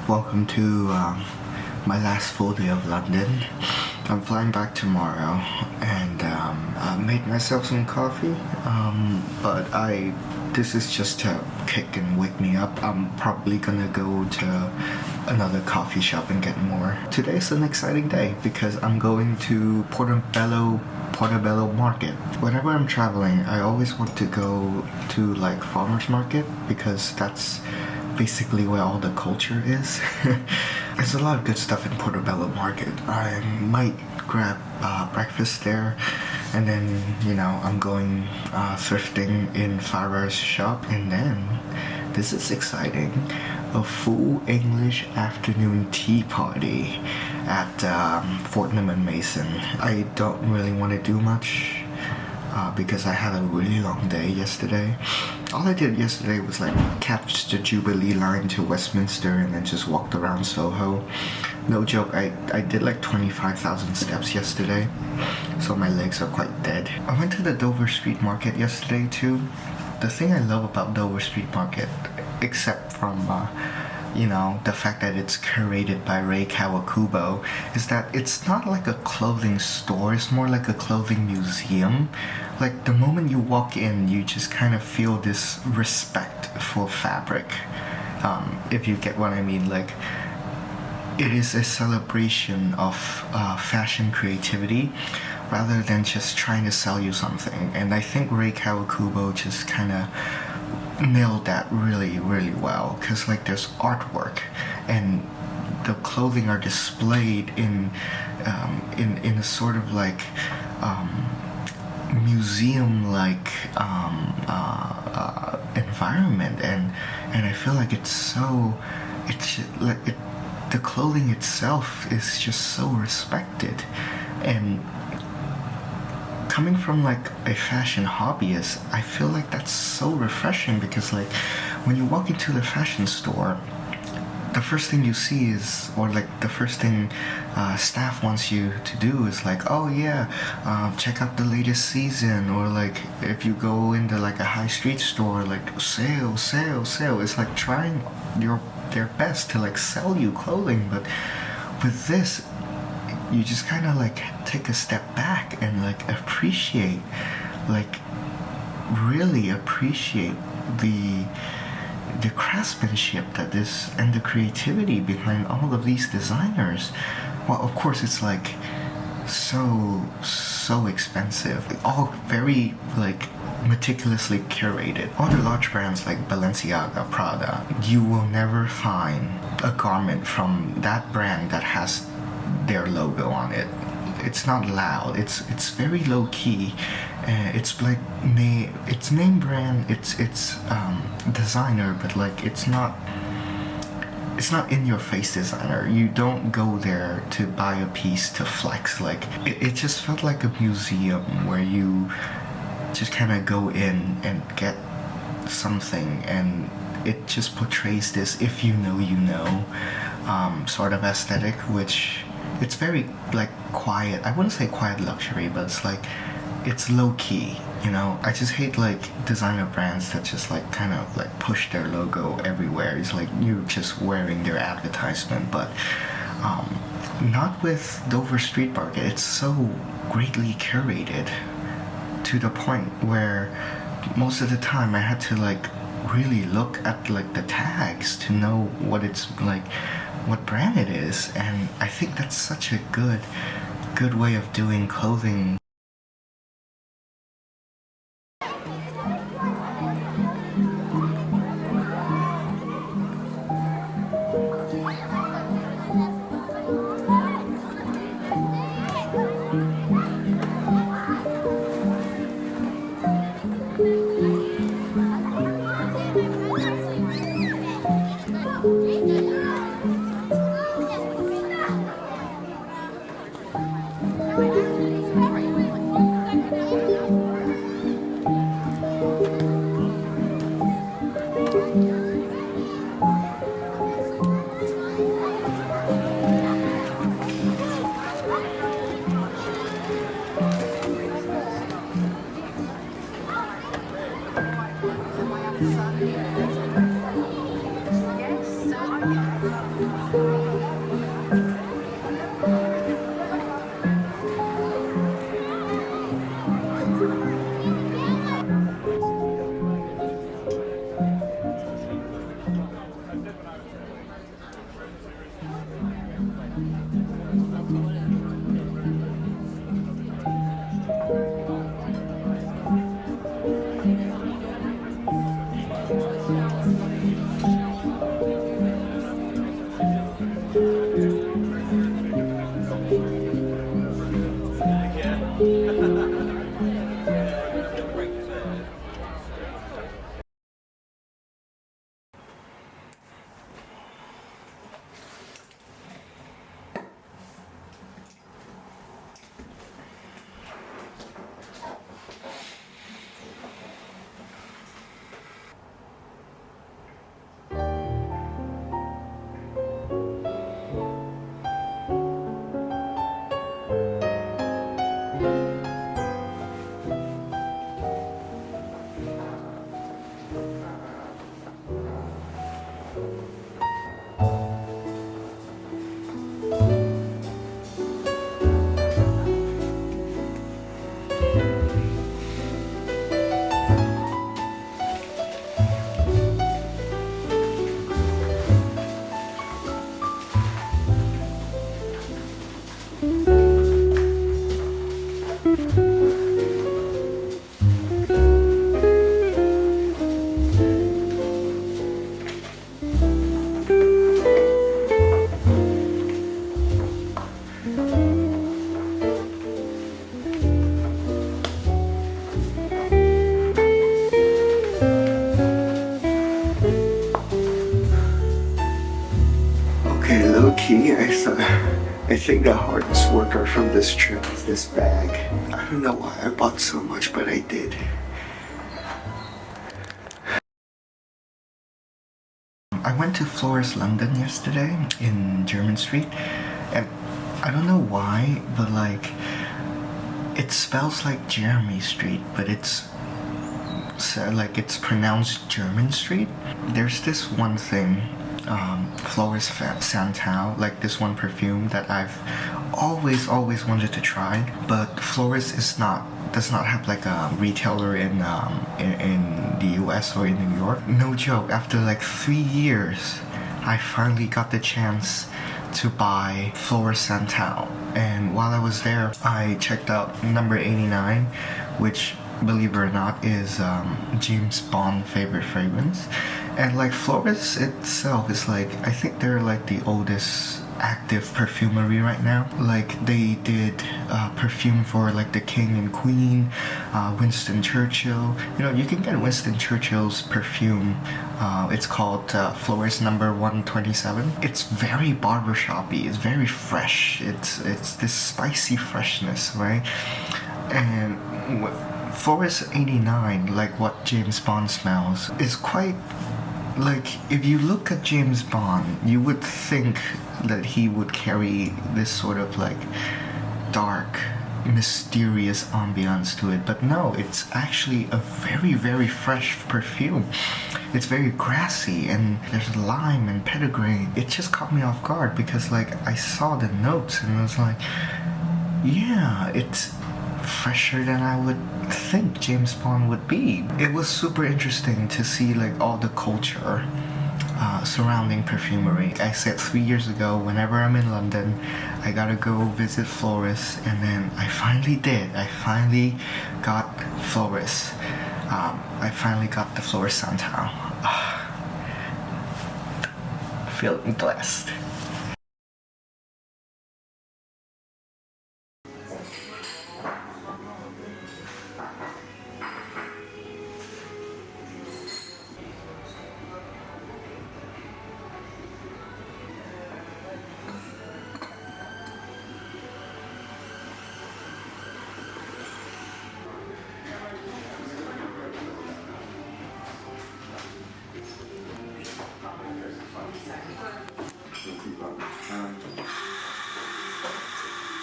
Welcome to my last full day of London. I'm flying back tomorrow, and I made myself some coffee, but this is just to kick and wake me up. I'm probably gonna go to another coffee shop and get more. Today's an exciting day because I'm going to Portobello Market. Whenever I'm traveling, I always want to go to like farmers market because that's basically where all the culture is. There's a lot of good stuff in Portobello Market. I might grab breakfast there, and then I'm going thrifting in Farah's shop, and then this is exciting, a full English afternoon tea party at Fortnum and Mason. I don't really want to do much because I had a really long day yesterday. All I did yesterday was like catch the Jubilee line to Westminster and then just walked around Soho. No joke, I did like 25,000 steps yesterday, so my legs are quite dead. I went to the Dover Street Market yesterday too. The thing I love about Dover Street Market, except from the fact that it's curated by Rei Kawakubo, is that it's not like a clothing store, it's more like a clothing museum. Like the moment you walk in, you just kind of feel this respect for fabric, if you get what I mean. Like, it is a celebration of fashion creativity rather than just trying to sell you something. And I think Rei Kawakubo just kind of nailed that really, really well, because like there's artwork and the clothing are displayed in a sort of like museum-like environment, and I feel like the clothing itself is just so respected. And coming from like a fashion hobbyist, I feel like that's so refreshing, because like when you walk into the fashion store, the first thing you see is, or like the first thing staff wants you to do is like, oh yeah, check out the latest season, or like if you go into like a high street store, like sale, sale, sale. It's like trying their best to like sell you clothing. But with this, you just kind of like take a step back and like appreciate, like really appreciate the craftsmanship that is, and the creativity behind all of these designers. Well, of course it's like so expensive, all very like meticulously curated. All the large brands like Balenciaga, Prada, you will never find a garment from that brand that has their logo on it. It's not loud, it's very low key. It's like it's name brand, it's designer, but like it's not in your face designer. You don't go there to buy a piece to flex. Like it just felt like a museum where you just kind of go in and get something, and it just portrays this if you know sort of aesthetic, which it's very like quiet. I wouldn't say quiet luxury, but it's like it's low key. I just hate like designer brands that just like kind of like push their logo everywhere. It's like you're just wearing their advertisement. But not with Dover Street Market. It's so greatly curated to the point where most of the time I had to like really look at like the tags to know what it's like, what brand it is. And I think that's such a good way of doing clothing So, I think the hardest worker from this trip is this bag. I don't know why I bought so much, but I did. I went to Flores, London yesterday in Jermyn Street, and I don't know why, but like, it spells like Jeremy Street, but it's like it's pronounced German Street. There's this one thing, Flores Santau, like this one perfume that I've always wanted to try, but Flores does not have like a retailer in the US or in New York. No joke, after like 3 years, I finally got the chance to buy Flores Santau. And while I was there, I checked out number 89, which, believe it or not, is James Bond's favorite fragrance. And like Flores itself is like, I think they're like the oldest active perfumery right now. Like they did perfume for like the king and queen, Winston Churchill. You know, you can get Winston Churchill's perfume. It's called Flores number 127. It's very barbershoppy. It's very fresh. It's this spicy freshness, right? And Flores 89, like what James Bond smells, is quite like, if you look at James Bond, you would think that he would carry this sort of like dark, mysterious ambiance to it, but no, it's actually a very fresh perfume. It's very grassy, and there's lime and petitgrain. It just caught me off guard because like I saw the notes and I was like, yeah, it's fresher than I would think James Bond would be. It was super interesting to see like all the culture surrounding perfumery. Like I said 3 years ago, whenever I'm in London, I gotta go visit Flores, and then I finally did. I finally got Flores. I finally got the Flores Santau. Feeling blessed.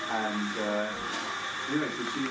And anyway, so she